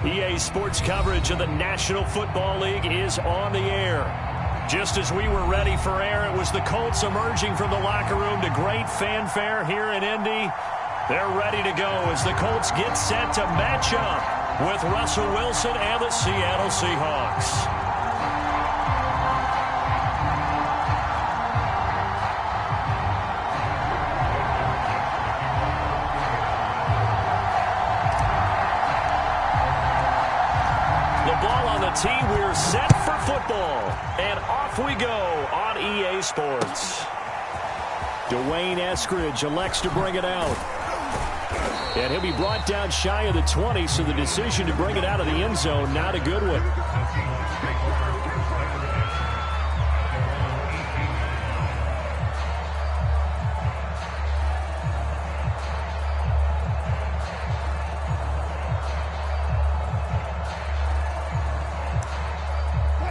EA Sports coverage of the National Football League is on the air. Just as we were ready for air, it was the Colts emerging from the locker room to great fanfare here in Indy. They're ready to go as the Colts get set to match up with Russell Wilson and the Seattle Seahawks. Team, we're set for football, and off we go on EA Sports. Dwayne Eskridge elects to bring it out, and he'll be brought down shy of the 20, so the decision to bring it out of the end zone, not a good one.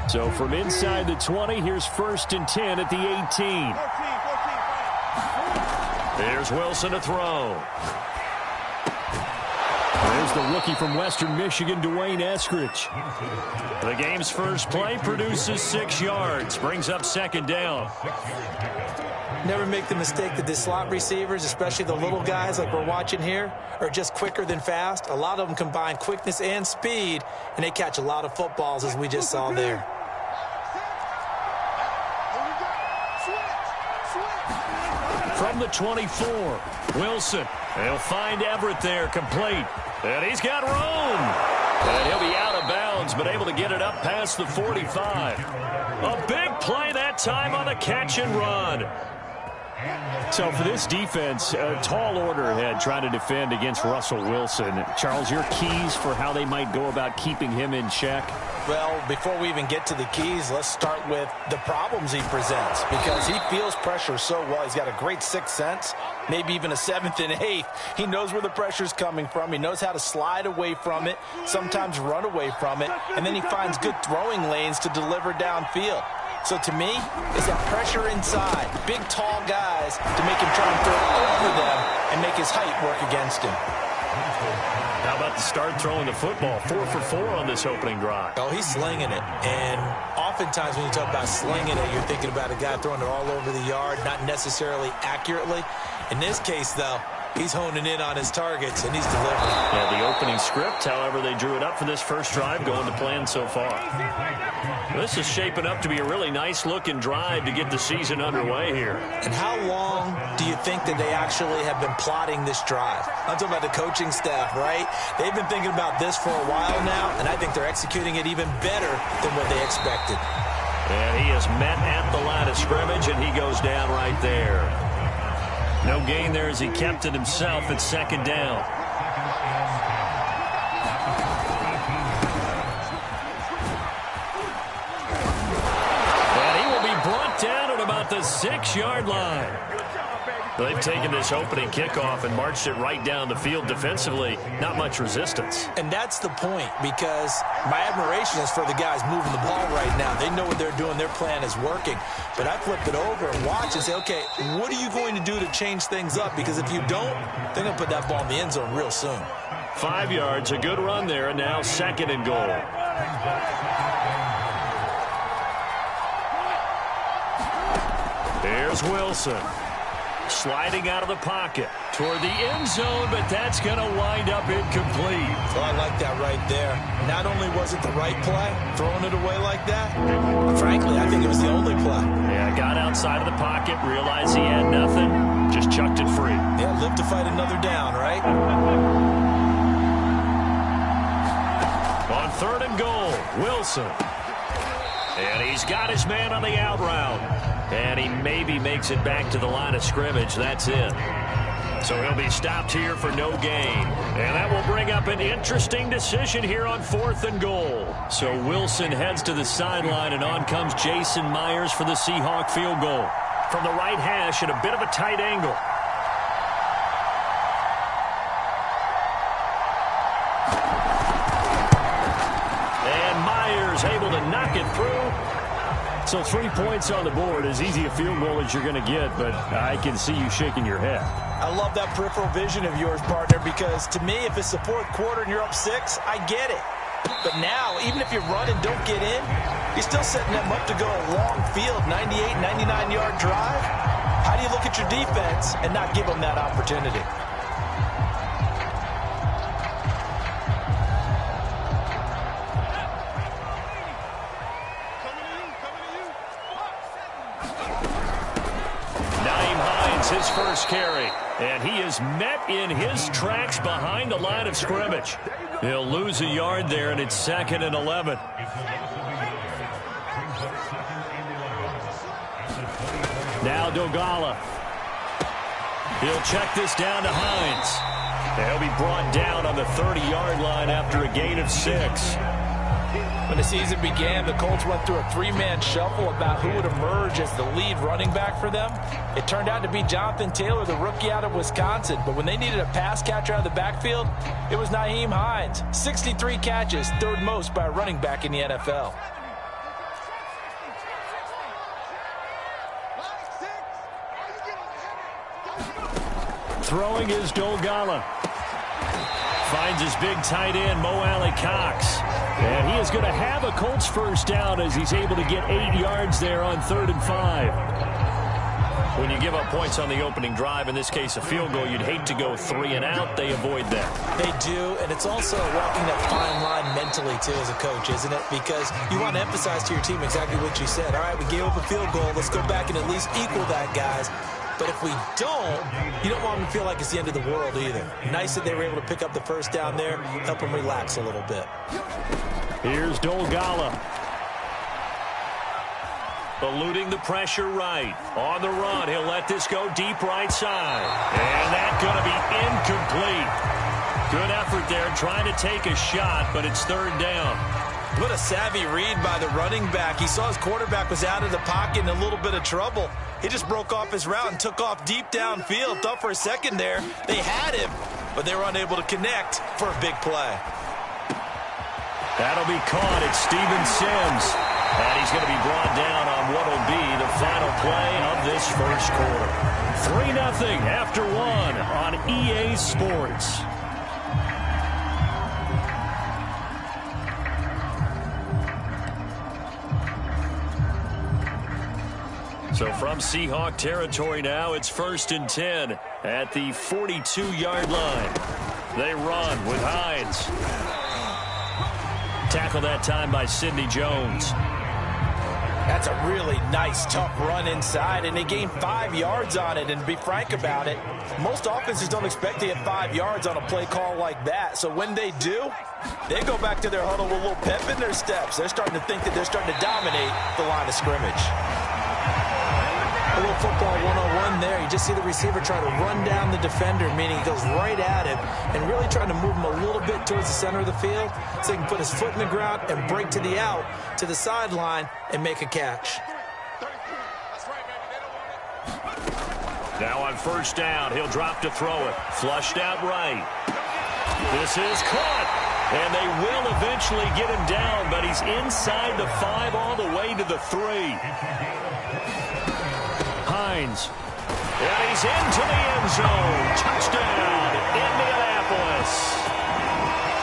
So from inside the 20, here's 1st and 10 at the 18. There's Wilson to throw. There's the rookie from Western Michigan, Dwayne Eskridge. The game's first play produces 6 yards, brings up 2nd down. Never make the mistake that the slot receivers, especially the little guys like we're watching here, are just quicker than fast. A lot of them combine quickness and speed, and they catch a lot of footballs, as we just saw there. From the 24, Wilson. They'll find Everett there, complete. And he's got room. And he'll be out of bounds, but able to get it up past the 45. A big play that time on the catch and run. So for this defense, a tall order ahead trying to defend against Russell Wilson. Charles, your keys for how they might go about keeping him in check? Well, before we even get to the keys, let's start with the problems he presents, because he feels pressure so well. He's got a great 6th sense, maybe even a 7th and 8th. He knows where the pressure's coming from. He knows how to slide away from it, sometimes run away from it, and then he finds good throwing lanes to deliver downfield. So to me, it's that pressure inside, big, tall guys to make him try and throw over them and make his height work against him. How about the start throwing the football? 4 for 4 on this opening drive. Oh, he's slinging it. And oftentimes when you talk about slinging it, you're thinking about a guy throwing it all over the yard, not necessarily accurately. In this case, though, he's honing in on his targets, and he's delivering. Yeah, the opening script, however, they drew it up for this first drive, going to plan so far. This is shaping up to be a really nice-looking drive to get the season underway here. And how long do you think that they actually have been plotting this drive? I'm talking about the coaching staff, right? They've been thinking about this for a while now, and I think they're executing it even better than what they expected. And he is met at the line of scrimmage, and he goes down right there. No gain there as he kept it himself at 2nd down. And he will be brought down at about the 6-yard line. They've taken this opening kickoff and marched it right down the field defensively. Not much resistance. And that's the point, because my admiration is for the guys moving the ball right now. They know what they're doing. Their plan is working. But I flip it over and watch and say, okay, what are you going to do to change things up? Because if you don't, they're going to put that ball in the end zone real soon. 5 yards, a good run there, and now 2nd and goal. There's Wilson. Sliding out of the pocket toward the end zone, but that's going to wind up incomplete. Well, I like that right there. Not only was it the right play, throwing it away like that, but frankly, I think it was the only play. Yeah, got outside of the pocket, realized he had nothing, just chucked it free. Yeah, live to fight another down, right? On 3rd and goal, Wilson. And he's got his man on the out route. And he maybe makes it back to the line of scrimmage. That's it. So he'll be stopped here for no gain. And that will bring up an interesting decision here on 4th and goal. So Wilson heads to the sideline, and on comes Jason Myers for the Seahawk field goal. From the right hash at a bit of a tight angle. And Myers able to knock it through. So 3 points on the board, as easy a field goal as you're going to get, but I can see you shaking your head. I love that peripheral vision of yours, partner, because to me, if it's the fourth quarter and you're up 6, I get it. But now, even if you run and don't get in, you're still setting them up to go a long field, 98, 99-yard drive. How do you look at your defense and not give them that opportunity? His first carry, and he is met in his tracks behind the line of scrimmage. He'll lose a yard there, and it's 2nd and 11. Now Dogala. He'll check this down to Hines. He'll be brought down on the 30-yard line after a gain of 6. When the season began, the Colts went through a 3-man shuffle about who would emerge as the lead running back for them. It turned out to be Jonathan Taylor, the rookie out of Wisconsin. But when they needed a pass catcher out of the backfield, it was Nyheim Hines. 63 catches, 3rd most by a running back in the NFL. Throwing is Dogala. Finds his big tight end, Mo Alley-Cox. And he is going to have a Colts first down as he's able to get 8 yards there on 3rd and 5. When you give up points on the opening drive, in this case a field goal, you'd hate to go 3 and out. They avoid that. They do, and it's also walking that fine line mentally, too, as a coach, isn't it? Because you want to emphasize to your team exactly what you said. All right, we gave up a field goal. Let's go back and at least equal that, guys. But if we don't, you don't want them to feel like it's the end of the world either. Nice that they were able to pick up the first down there, help them relax a little bit. Here's Dogala. Eluding the pressure right. On the run, he'll let this go deep right side. And that's going to be incomplete. Good effort there trying to take a shot, but it's 3rd down. What a savvy read by the running back. He saw his quarterback was out of the pocket in a little bit of trouble. He just broke off his route and took off deep downfield. Thought for a second there they had him, but they were unable to connect for a big play. That'll be caught. It's Steven Sims. And he's going to be brought down on what will be the final play of this first quarter. 3-0 after 1 on EA Sports. So from Seahawk territory now, it's 1st and 10 at the 42-yard line. They run with Hines. Tackle that time by Sidney Jones. That's a really nice, tough run inside, and they gained 5 yards on it. And to be frank about it, most offenses don't expect to get 5 yards on a play call like that. So when they do, they go back to their huddle with a little pep in their steps. They're starting to think that they're starting to dominate the line of scrimmage. A little football 101 there. You just see the receiver try to run down the defender, meaning he goes right at him and really trying to move him a little bit towards the center of the field so he can put his foot in the ground and break to the out, to the sideline, and make a catch. Now on first down, he'll drop to throw it. Flushed out right. This is caught. And they will eventually get him down, but he's inside the 5 all the way to the 3. Hines. And he's into the end zone. Touchdown, Indianapolis.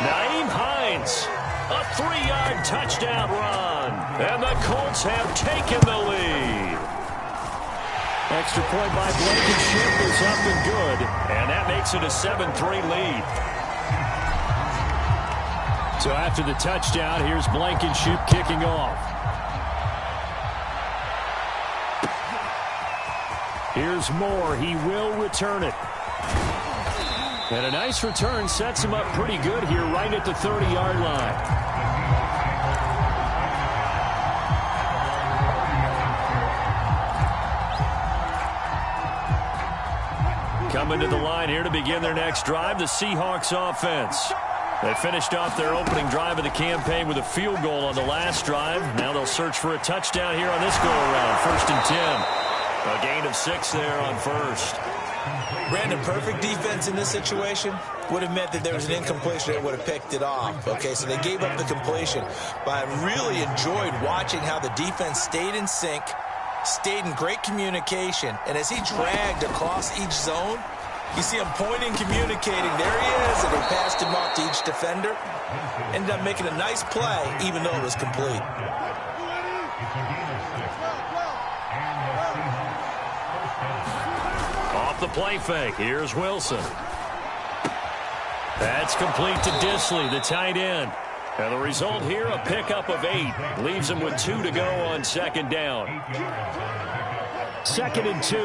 Nyheim Hines, a 3-yard touchdown run. And the Colts have taken the lead. Extra point by Blankenship is up and good. And that makes it a 7-3 lead. So after the touchdown, here's Blankenship kicking off. Here's Moore. He will return it. And a nice return sets him up pretty good here right at the 30-yard line. Coming to the line here to begin their next drive, the Seahawks offense. They finished off their opening drive of the campaign with a field goal on the last drive. Now they'll search for a touchdown here on this go-around. 1st and 10. A gain of 6 there on first. Brandon, perfect defense in this situation would have meant that there was an incompletion that would have picked it off. Okay, so they gave up the completion. But I really enjoyed watching how the defense stayed in sync, stayed in great communication, and as he dragged across each zone, You see him pointing, communicating. There he is, and they passed him off to each defender. Ended up making a nice play, even though it was complete. Off the play fake, here's Wilson. That's complete to Disley, the tight end. And the result here, a pickup of 8. Leaves him with 2 to go on second down. 2nd and 2.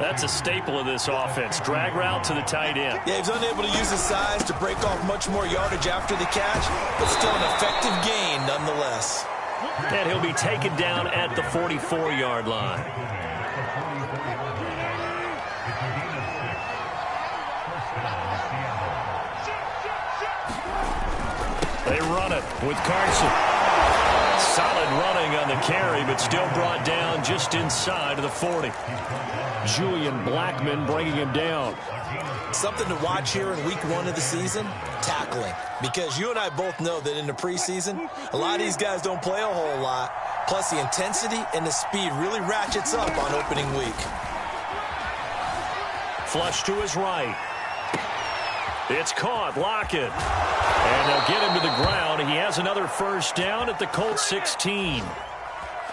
That's a staple of this offense. Drag route to the tight end. Yeah, he's unable to use his size to break off much more yardage after the catch, but still an effective gain nonetheless. And he'll be taken down at the 44-yard line. They run it with Carson. Solid running on the carry, but still brought down just inside of the 40. Julian Blackman bringing him down. Something to watch here in week 1 of the season, tackling. Because you and I both know that in the preseason, a lot of these guys don't play a whole lot. Plus, the intensity and the speed really ratchets up on opening week. Flush to his right. It's caught. Lockett. And they'll get him to the ground. He has another first down at the Colts 16.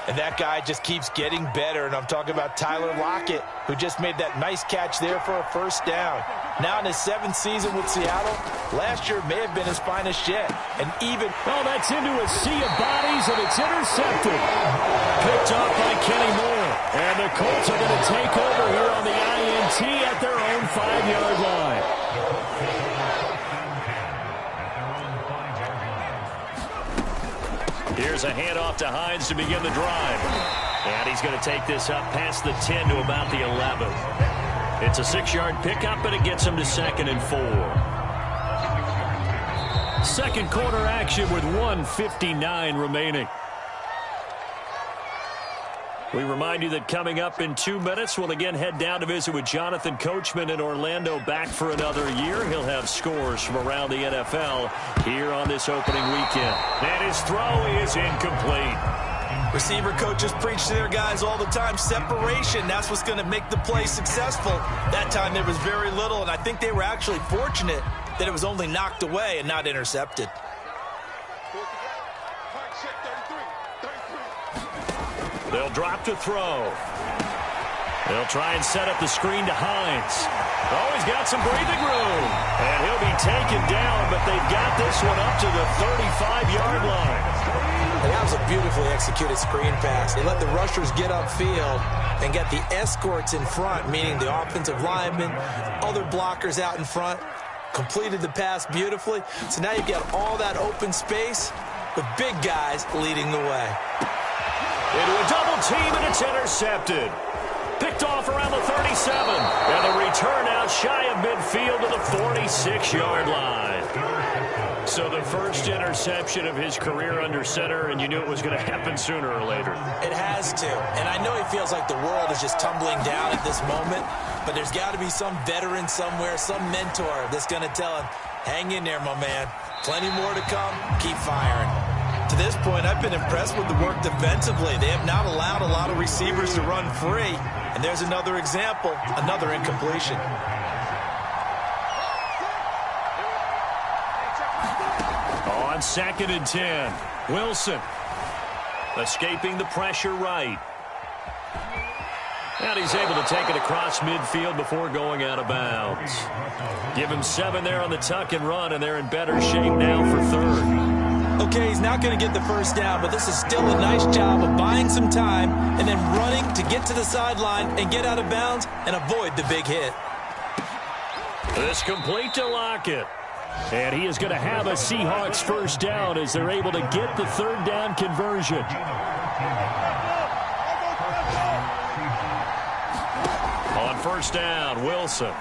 And that guy just keeps getting better. And I'm talking about Tyler Lockett, who just made that nice catch there for a first down. Now in his 7th season with Seattle, last year may have been his finest yet. And even... Oh, that's into a sea of bodies, and it's intercepted. Picked up by Kenny Moore. And the Colts are going to take over here on the INT at their own 5-yard line. Here's a handoff to Hines to begin the drive. And he's going to take this up past the 10 to about the 11. It's a 6-yard pickup, but it gets him to 2nd and 4. Second quarter action with 1:59 remaining. We remind you that coming up in 2 minutes, we'll again head down to visit with Jonathan Coachman in Orlando, back for another year. He'll have scores from around the NFL here on this opening weekend. And his throw is incomplete. Receiver coaches preach to their guys all the time. Separation, that's what's going to make the play successful. That time there was very little, and I think they were actually fortunate that it was only knocked away and not intercepted. They'll drop to throw. They'll try and set up the screen to Hines. Oh, he's got some breathing room. And he'll be taken down, but they've got this one up to the 35-yard line. And that was a beautifully executed screen pass. They let the rushers get upfield and get the escorts in front, meaning the offensive linemen, other blockers out in front, completed the pass beautifully. So now you've got all that open space with big guys leading the way. Into a double team, and it's intercepted. Picked off around the 37. And the return out shy of midfield to the 46-yard line. So the first interception of his career under center, and you knew it was going to happen sooner or later. It has to. And I know he feels like the world is just tumbling down at this moment, but there's got to be some veteran somewhere, some mentor that's going to tell him, hang in there, my man. Plenty more to come. Keep firing. To this point, I've been impressed with the work defensively. They have not allowed a lot of receivers to run free. And there's another example, another incompletion. On 2nd and 10, Wilson escaping the pressure right. And he's able to take it across midfield before going out of bounds. Give him 7 there on the tuck and run, and they're in better shape now for 3rd. Okay, he's not going to get the first down, but this is still a nice job of buying some time and then running to get to the sideline and get out of bounds and avoid the big hit. This complete to Lockett. And he is going to have a Seahawks first down as they're able to get the 3rd down conversion. On first down, Wilson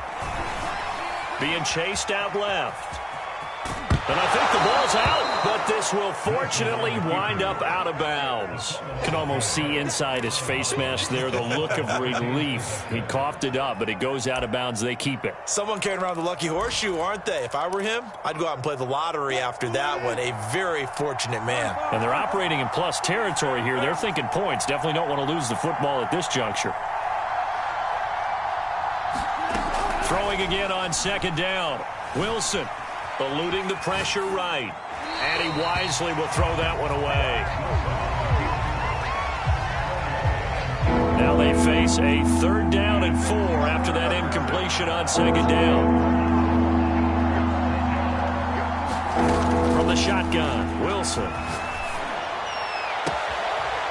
being chased out left. And I think the ball's out, but this will fortunately wind up out of bounds. Can almost see inside his face mask there the look of relief. He coughed it up, but it goes out of bounds. They keep it. Someone carrying around the lucky horseshoe, aren't they? If I were him, I'd go out and play the lottery after that one. A very fortunate man. And they're operating in plus territory here. They're thinking points. Definitely don't want to lose the football at this juncture. Throwing throwing again on second down. Wilson eluding the pressure right. And he wisely will throw that one away. Now they face a 3rd down and 4 after that incompletion on second down. From the shotgun, Wilson.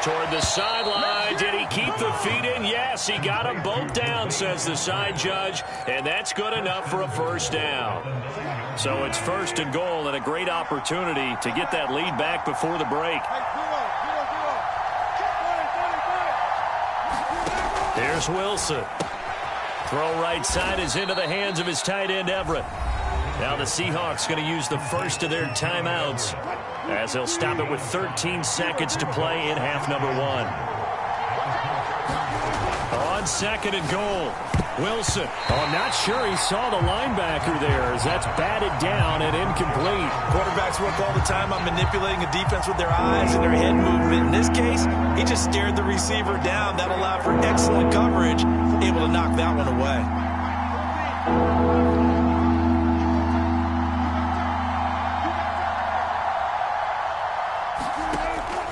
Toward the sideline. Did he keep the feet in? Yes, he got them both down, says the side judge. And that's good enough for a 1st down. So it's 1st and goal and a great opportunity to get that lead back before the break. Here's Wilson. Throw right side is into the hands of his tight end, Everett. Now the Seahawks going to use the first of their timeouts as they'll stop it with 13 seconds to play in half number 1. On 2nd and goal, Wilson. Oh, I'm not sure he saw the linebacker there as that's batted down and incomplete. Quarterbacks work all the time on manipulating a defense with their eyes and their head movement. In this case, he just stared the receiver down. That allowed for excellent coverage, able to knock that one away.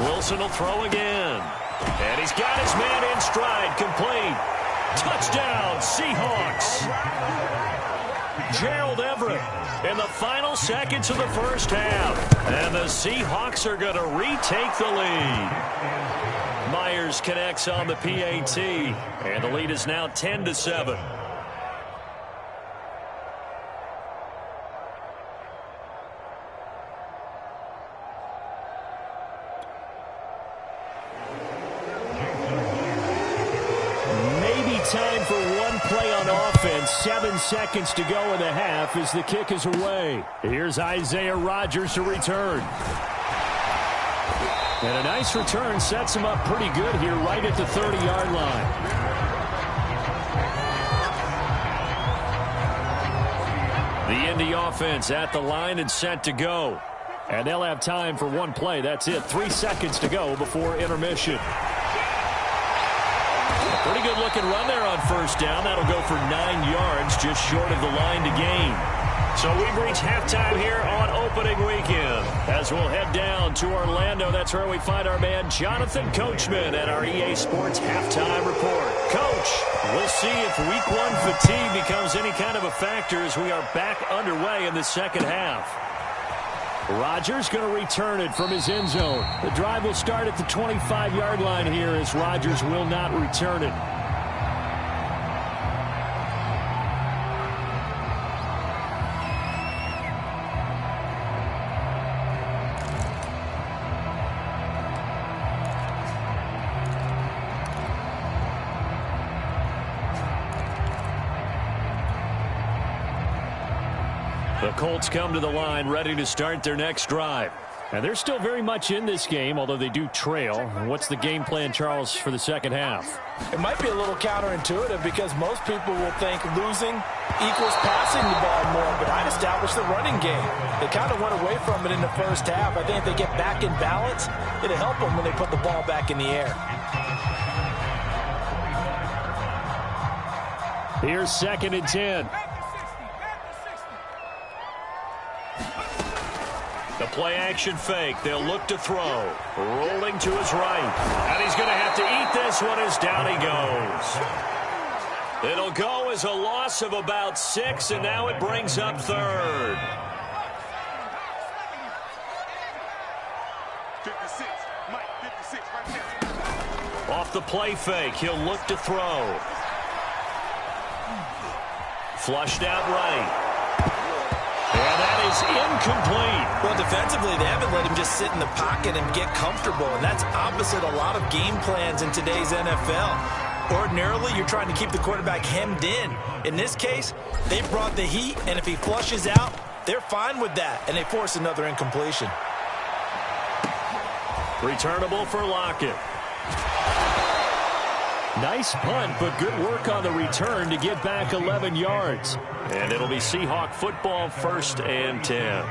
Wilson will throw again. And he's got his man in stride, complete. Touchdown, Seahawks. Gerald Everett in the final seconds of the 1st half. And the Seahawks are going to retake the lead. Myers connects on the PAT. And the lead is now 10-7. Time for one play on offense. 7 seconds to go in the half as the kick is away. Here's Isaiah Rodgers to return. And a nice return sets him up pretty good here right at the 30-yard line. The Indy offense at the line and set to go. And they'll have time for one play. That's it. 3 seconds to go before intermission. Pretty good looking run there on 1st down. That'll go for 9 yards, just short of the line to gain. So we've reached halftime here on opening weekend. As we'll head down to Orlando, that's where we find our man Jonathan Coachman at our EA Sports Halftime Report. Coach, we'll see if Week 1 fatigue becomes any kind of a factor as we are back underway in the 2nd half. Rodgers going to return it from his end zone. The drive will start at the 25-yard line here as Rodgers will not return it. The Colts come to the line ready to start their next drive. And they're still very much in this game, although they do trail. What's the game plan, Charles, for the 2nd half? It might be a little counterintuitive because most people will think losing equals passing the ball more, but I'd establish the running game. They kind of went away from it in the 1st half. I think if they get back in balance, it'll help them when they put the ball back in the air. Here's 2nd and 10. The play action fake. They'll look to throw. Rolling to his right. And he's going to have to eat this one as down he goes. It'll go as a loss of about 6, and now it brings up 3rd. 56, Mike, 56, right there. Off the play fake, he'll look to throw. Flushed out right. And that is incomplete. Well, defensively, they haven't let him just sit in the pocket and get comfortable, and that's opposite a lot of game plans in today's NFL. Ordinarily, you're trying to keep the quarterback hemmed in. In this case, they brought the heat, and if he flushes out, they're fine with that, and they force another incompletion. Returnable for Lockett. Nice punt, but good work on the return to get back 11 yards. And it'll be Seahawk football, 1st and 10.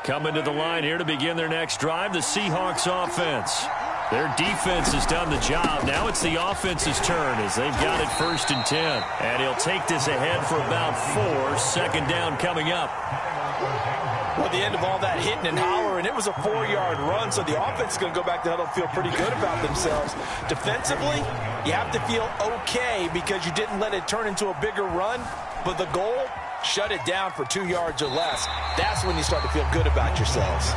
Coming to the line here to begin their next drive, the Seahawks offense. Their defense has done the job. Now it's the offense's turn as they've got it 1st and 10. And he'll take this ahead for about 4. Second down coming up. Well, the end of all that hitting and hollering, it was a 4-yard run, so the offense is going to go back to huddle and feel pretty good about themselves. Defensively, you have to feel okay because you didn't let it turn into a bigger run, but the goal, shut it down for 2 yards or less. That's when you start to feel good about yourselves.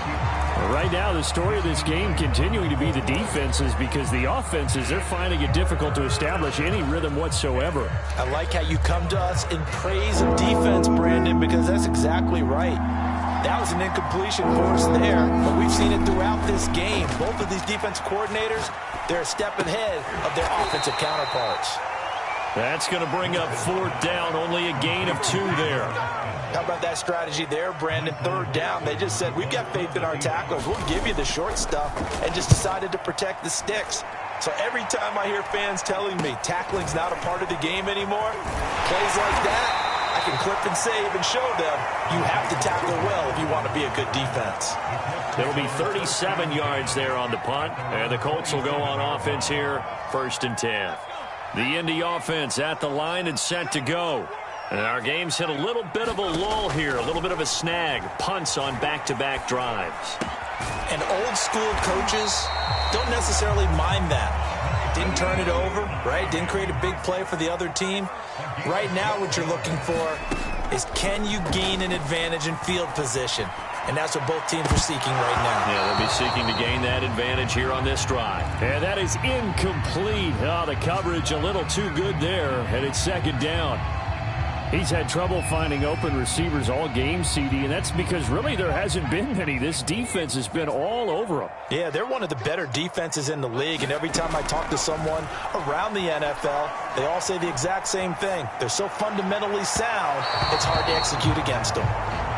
Right now, the story of this game continuing to be the defenses because the offenses, they're finding it difficult to establish any rhythm whatsoever. I like how you come to us in praise of defense, Brandon, because that's exactly right. That was an incompletion for us there, but we've seen it throughout this game. Both of these defense coordinators, they're a step ahead of their offensive counterparts. That's going to bring up 4th down, only a gain of 2 there. How about that strategy there, Brandon? 3rd down. They just said, we've got faith in our tacklers. We'll give you the short stuff, and just decided to protect the sticks. So every time I hear fans telling me tackling's not a part of the game anymore, plays like that, I can clip and save and show them you have to tackle well if you want to be a good defense. There'll be 37 yards there on the punt, and the Colts will go on offense here, 1st and 10. The Indy offense at the line and set to go. And our game's hit a little bit of a lull here, a little bit of a snag. Punts on back-to-back drives. And old school coaches don't necessarily mind that. Didn't turn it over, right? Didn't create a big play for the other team. Right now what you're looking for is can you gain an advantage in field position? And that's what both teams are seeking right now. Yeah, they'll be seeking to gain that advantage here on this drive. And that is incomplete. Oh, the coverage a little too good there, and it's 2nd down. He's had trouble finding open receivers all game, CD, and that's because really there hasn't been many. This defense has been all over them. Yeah, they're one of the better defenses in the league, and every time I talk to someone around the NFL, they all say the exact same thing. They're so fundamentally sound, it's hard to execute against them.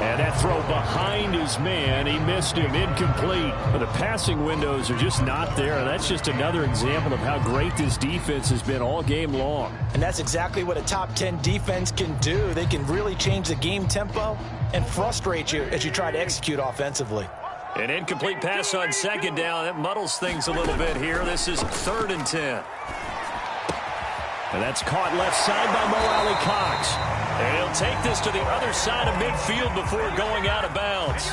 And that throw behind his man, he missed him, incomplete. But the passing windows are just not there, and that's just another example of how great this defense has been all game long. And that's exactly what a top 10 defense can do. They can really change the game tempo and frustrate you as you try to execute offensively. An incomplete pass on 2nd down. That muddles things a little bit here. This is 3rd and 10. And that's caught left side by Mo Alley Cox. And he'll take this to the other side of midfield before going out of bounds.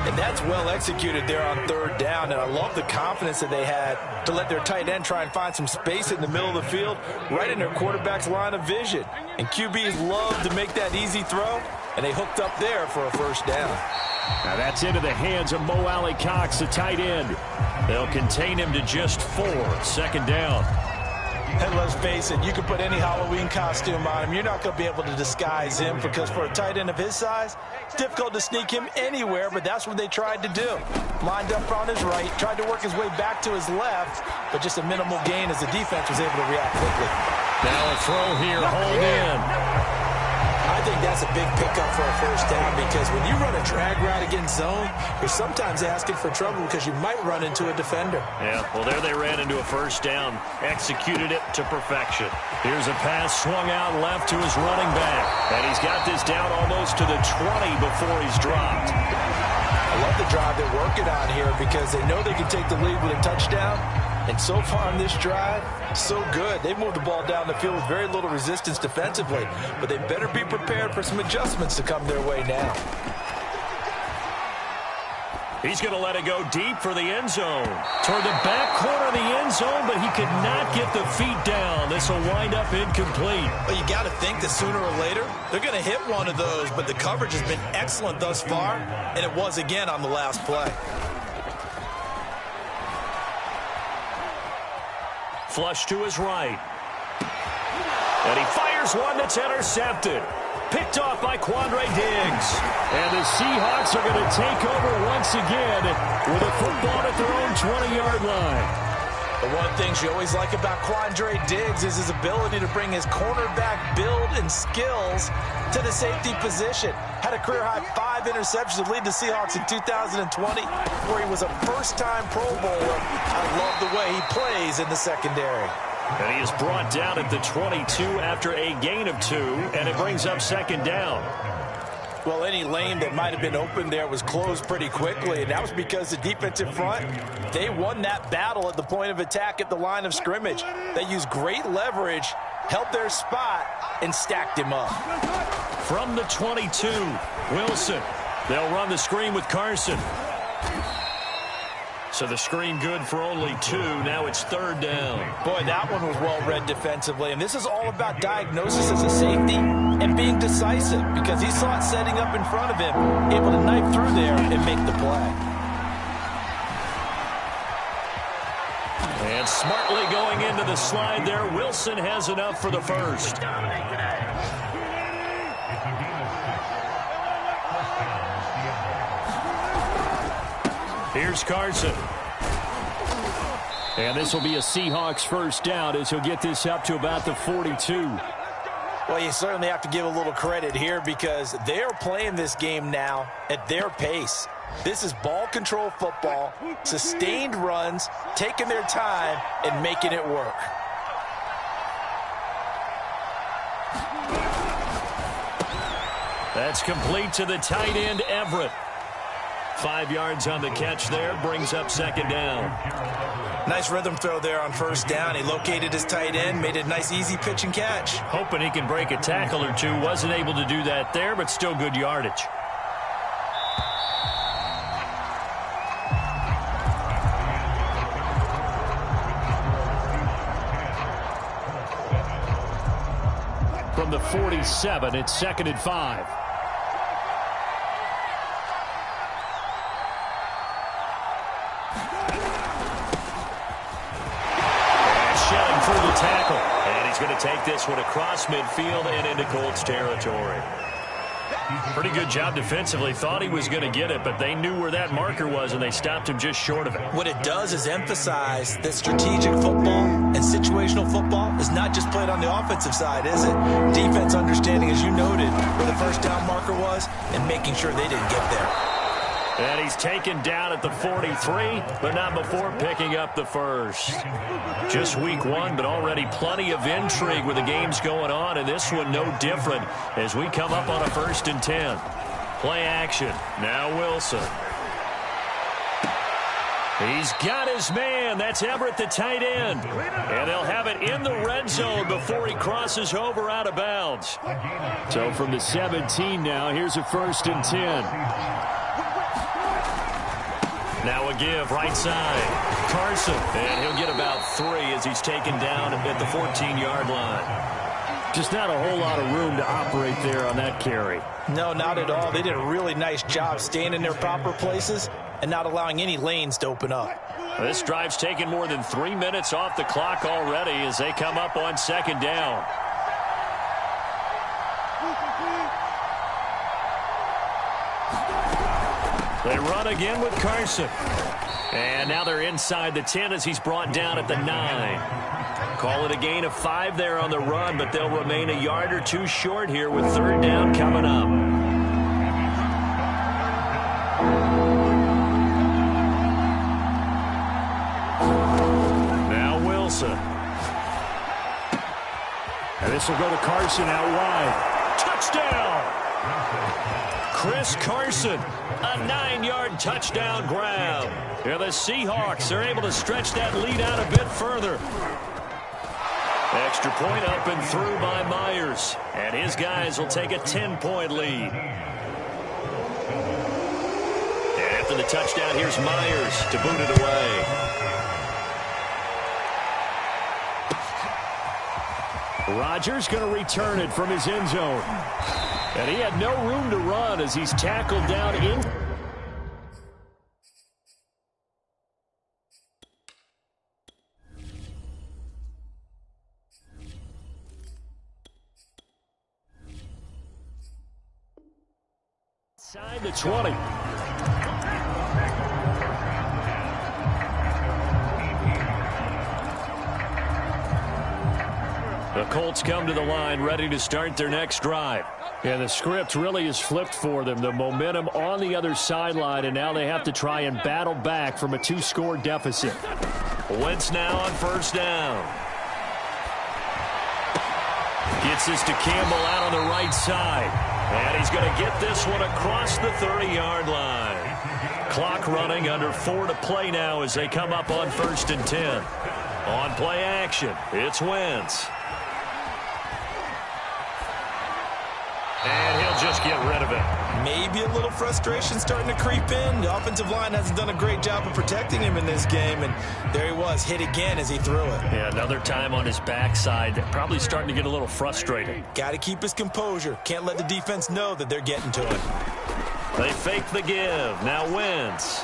And that's well executed there on 3rd down. And I love the confidence that they had to let their tight end try and find some space in the middle of the field, right in their quarterback's line of vision. And QBs love to make that easy throw, and they hooked up there for a 1st down. Now that's into the hands of Mo Alley Cox, the tight end. They'll contain him to just 4. 2nd down. And let's face it, you can put any Halloween costume on him. You're not going to be able to disguise him because for a tight end of his size, it's difficult to sneak him anywhere, but that's what they tried to do. Lined up on his right, tried to work his way back to his left, but just a minimal gain as the defense was able to react quickly. Now a throw here, hold in. I think that's a big pickup for a 1st down because when you run a drag route against zone, you're sometimes asking for trouble because you might run into a defender. Yeah, well, there they ran into a 1st down, executed it to perfection. Here's a pass swung out left to his running back, and he's got this down almost to the 20 before he's dropped. I love the drive they're working on here because they know they can take the lead with a touchdown. And so far on this drive, so good. They've moved the ball down the field with very little resistance defensively, but they better be prepared for some adjustments to come their way now. He's going to let it go deep for the end zone. Toward the back corner of the end zone, but he could not get the feet down. This will wind up incomplete. Well, you got to think that sooner or later, they're going to hit one of those, but the coverage has been excellent thus far, and it was again on the last play. Flush to his right. And he fires one that's intercepted. Picked off by Quandre Diggs. And the Seahawks are going to take over once again with a football at their own 20-yard line. But one of the things you always like about Quandre Diggs is his ability to bring his cornerback build and skills to the safety position. Had a career-high 5 interceptions to lead the Seahawks in 2020, where he was a first-time Pro Bowler. I love the way he plays in the secondary. And he is brought down at the 22 after a gain of 2, and it brings up 2nd down. Well, any lane that might have been open there was closed pretty quickly, and that was because the defensive front, they won that battle at the point of attack at the line of scrimmage. They used great leverage, held their spot, and stacked him up. From the 22, Wilson. They'll run the screen with Carson. So the screen good for only 2. Now it's 3rd down. Boy, that one was well read defensively. And this is all about diagnosis as a safety and being decisive, because he saw it setting up in front of him, able to knife through there and make the play. And smartly going into the slide there, Wilson has enough for the first. Here's Carson. And this will be a Seahawks first down as he'll get this up to about the 42. Well, you certainly have to give a little credit here, because they are playing this game now at their pace. This is ball control football, sustained runs, taking their time and making it work. That's complete to the tight end, Everett. 5 yards on the catch there, brings up 2nd down. Nice rhythm throw there on 1st down. He located his tight end, made a nice easy pitch and catch. Hoping he can break a tackle or two. Wasn't able to do that there, but still good yardage. From the 47, it's 2nd and 5. Tackle, and he's going to take this one across midfield and into Colts territory. Pretty good job defensively. Thought he was going to get it, but they knew where that marker was, and they stopped him just short of it. What it does is emphasize that strategic football and situational football is not just played on the offensive side, is it? Defense understanding, as you noted, where the 1st down marker was and making sure they didn't get there. And he's taken down at the 43, but not before picking up the first. Just week 1, but already plenty of intrigue with the games going on, and this one no different as we come up on a 1st and 10. Play action. Now Wilson. He's got his man. That's Everett, the tight end. And they'll have it in the red zone before he crosses over out of bounds. So from the 17 now, here's a 1st and 10. Now a give, right side. Carson, and he'll get about 3 as he's taken down at the 14-yard line. Just not a whole lot of room to operate there on that carry. No, not at all. They did a really nice job staying in their proper places and not allowing any lanes to open up. This drive's taken more than 3 minutes off the clock already as they come up on 2nd down. They run again with Carson. And now they're inside the 10 as he's brought down at the 9. Call it a gain of 5 there on the run, but they'll remain a yard or 2 short here with 3rd down coming up. Now Wilson. And this will go to Carson out wide. Touchdown! Chris Carson, a 9-yard touchdown grab. Here the Seahawks are able to stretch that lead out a bit further. Extra point up and through by Myers. And his guys will take a 10-point lead. And after the touchdown, here's Myers to boot it away. Rodgers going to return it from his end zone. And he had no room to run as he's tackled down in. Side to 20. The Colts come to the line ready to start their next drive. Yeah, the script really is flipped for them. The momentum on the other sideline, and now they have to try and battle back from a 2-score deficit. Wentz now on 1st down. Gets this to Campbell out on the right side. And he's going to get this one across the 30-yard line. Clock running, under 4 to play now as they come up on 1st and 10. On play action, it's Wentz. And he'll just get rid of it. Maybe a little frustration starting to creep in. The offensive line hasn't done a great job of protecting him in this game, and there he was, hit again as he threw it. Yeah, another time on his backside. Probably starting to get a little frustrated. Got to keep his composure. Can't let the defense know that they're getting to it. They fake the give. Now Wentz.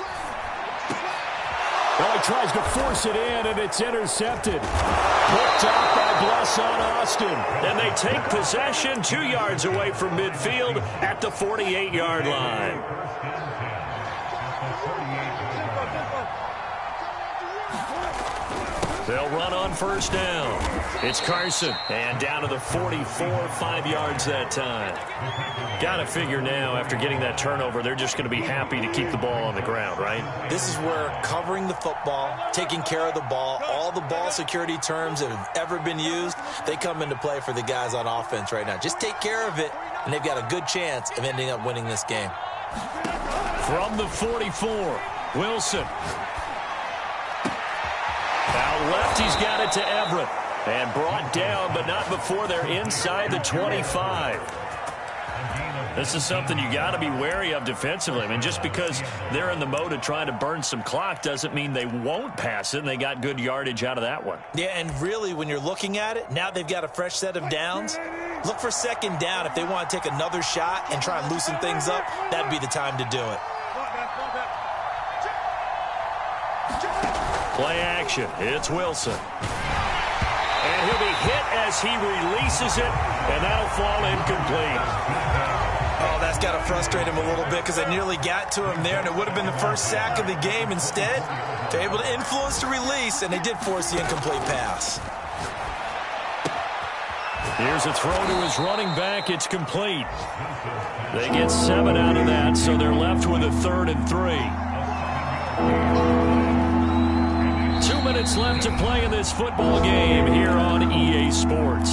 Well, he tries to force it in, and it's intercepted. Picked up by Bless on Austin. And they take possession 2 yards away from midfield at the 48-yard line. They'll run on 1st down. It's Carson. And down to the 44, 5 yards that time. Got to figure now, after getting that turnover, they're just going to be happy to keep the ball on the ground, right? This is where covering the football, taking care of the ball, all the ball security terms that have ever been used, they come into play for the guys on offense right now. Just take care of it, and they've got a good chance of ending up winning this game. From the 44, Wilson. Out left, he's got it to Everett. And brought down, but not before they're inside the 25. This is something you got to be wary of defensively. I mean, just because they're in the mode of trying to burn some clock doesn't mean they won't pass it, and they got good yardage out of that one. Yeah, and really, when you're looking at it, now they've got a fresh set of downs. Look for 2nd down. If they want to take another shot and try and loosen things up, that'd be the time to do it. Play action. It's Wilson. And he'll be hit as he releases it, and that'll fall incomplete. Oh, that's got to frustrate him a little bit because they nearly got to him there, and it would have been the first sack of the game. Instead, they're able to influence the release, and they did force the incomplete pass. Here's a throw to his running back. It's complete. They get 7 out of that, so they're left with a 3rd and 3. 2 minutes left to play in this football game here on EA Sports.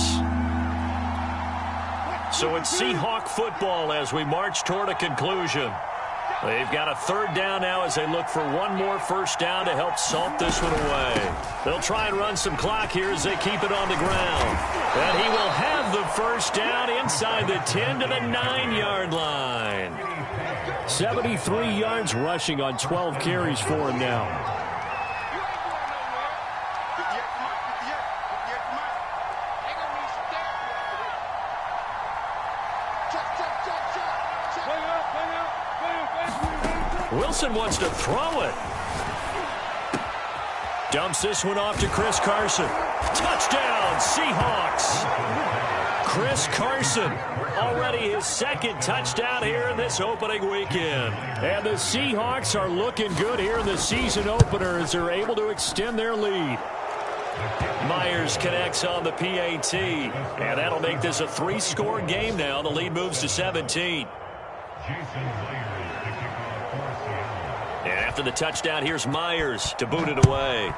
So it's Seahawk football as we march toward a conclusion. They've got a 3rd down now as they look for one more 1st down to help salt this one away. They'll try and run some clock here as they keep it on the ground. And he will have the 1st down inside the 10 to the 9-yard line. 73 yards rushing on 12 carries for him now. Wilson wants to throw it. Dumps this one off to Chris Carson. Touchdown, Seahawks. Chris Carson, already his 2nd touchdown here in this opening weekend. And the Seahawks are looking good here in the season opener as they're able to extend their lead. Myers connects on the PAT, and that'll make this a 3-score game now. The lead moves to 17. And after the touchdown, here's Myers to boot it away.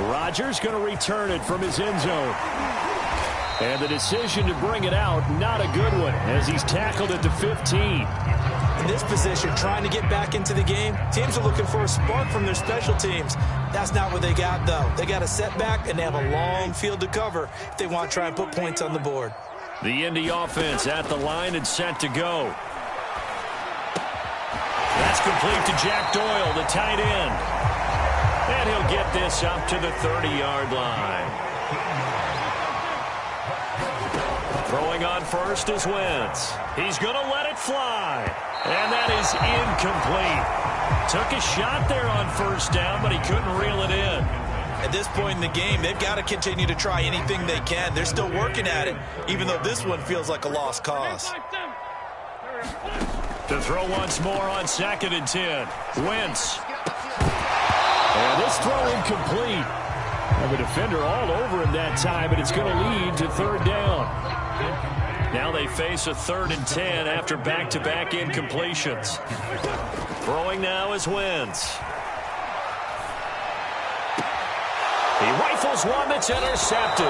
Rodgers going to return it from his end zone. And the decision to bring it out, not a good one, as he's tackled at the 15. In this position, trying to get back into the game, teams are looking for a spark from their special teams. That's not what they got, though. They got a setback, and they have a long field to cover if they want to try and put points on the board. The Indy offense at the line and set to go. That's complete to Jack Doyle, the tight end. And he'll get this up to the 30-yard line. Throwing on 1st is Wentz. He's going to let it fly. And that is incomplete. Took a shot there on 1st down, but he couldn't reel it in. At this point in the game, they've got to continue to try anything they can. They're still working at it, even though this one feels like a lost cause. To throw once more on 2nd and 10. Wentz. And this throw incomplete. And the defender all over him that time, but it's going to lead to 3rd down. Now they face a 3rd and 10 after back-to-back incompletions. Throwing now is Wentz. He rifles one that's intercepted.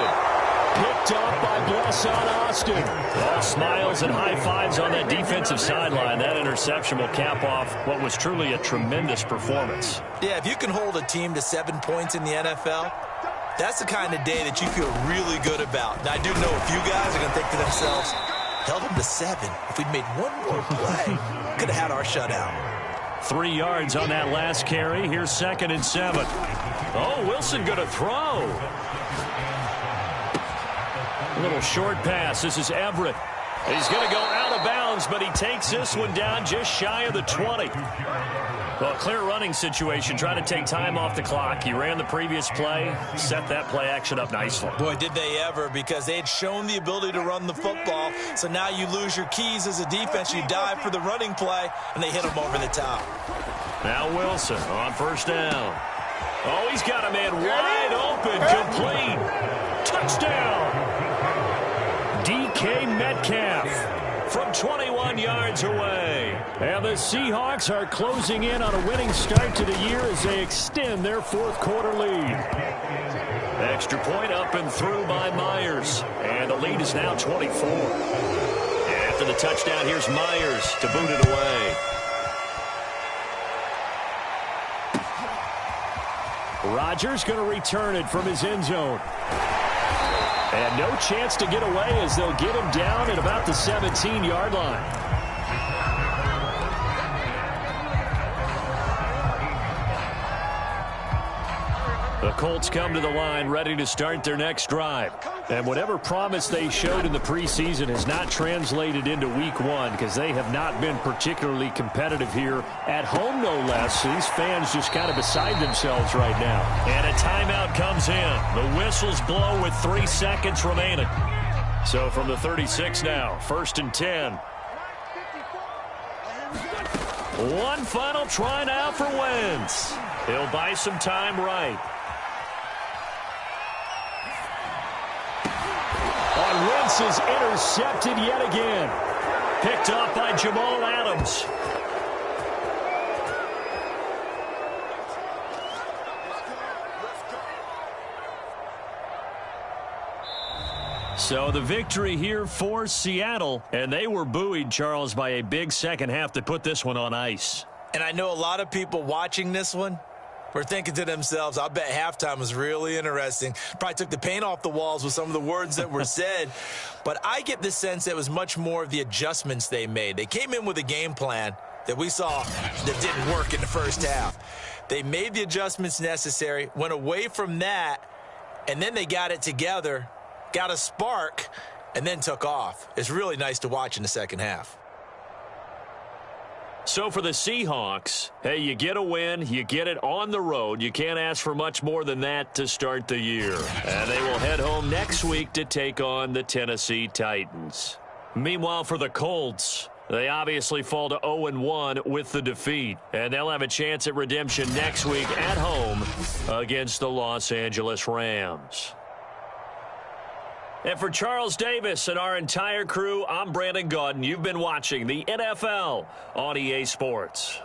Picked up by Blesson Austin. All smiles and high fives on that defensive sideline. That interception will cap off what was truly a tremendous performance. Yeah, if you can hold a team to 7 points in the NFL, that's the kind of day that you feel really good about. Now, I do know a few guys are going to think to themselves, held them to 7. If we'd made one more play, could have had our shutout. 3 yards on that last carry. Here's 2nd and 7. Oh, Wilson going to throw. A little short pass. This is Everett. He's going to go out of bounds, but he takes this one down just shy of the 20. Well, clear running situation. Trying to take time off the clock. He ran the previous play, set that play action up nicely. Boy, did they ever, because they had shown the ability to run the football. So now you lose your keys as a defense. You dive for the running play, and they hit him over the top. Now Wilson on 1st down. Oh, he's got a man wide open, complete. Touchdown. DK Metcalf from 21 yards away. And the Seahawks are closing in on a winning start to the year as they extend their 4th quarter lead. Extra point up and through by Myers. And the lead is now 24. And after the touchdown, here's Myers to boot it away. Rodgers going to return it from his end zone. And no chance to get away as they'll get him down at about the 17-yard line. The Colts come to the line ready to start their next drive. And whatever promise they showed in the preseason has not translated into week 1 because they have not been particularly competitive here at home, no less. These fans just kind of beside themselves right now. And a timeout comes in. The whistles blow with 3 seconds remaining. So from the 36 now, 1st and 10. One final try now for Wentz. He'll buy some time right. Wentz is intercepted yet again. Picked up by Jamal Adams. So the victory here for Seattle. And they were buoyed, Charles, by a big second half that put this one on ice. And I know a lot of people watching this one were thinking to themselves, I bet halftime was really interesting. Probably took the paint off the walls with some of the words that were said. But I get the sense it was much more of the adjustments they made. They came in with a game plan that we saw that didn't work in the first half. They made the adjustments necessary, went away from that, and then they got it together, got a spark, and then took off. It's really nice to watch in the second half. So for the Seahawks, hey, you get a win, you get it on the road. You can't ask for much more than that to start the year. And they will head home next week to take on the Tennessee Titans. Meanwhile, for the Colts, they obviously fall to 0-1 with the defeat. And they'll have a chance at redemption next week at home against the Los Angeles Rams. And for Charles Davis and our entire crew, I'm Brandon Gaudin. You've been watching the NFL on EA Sports.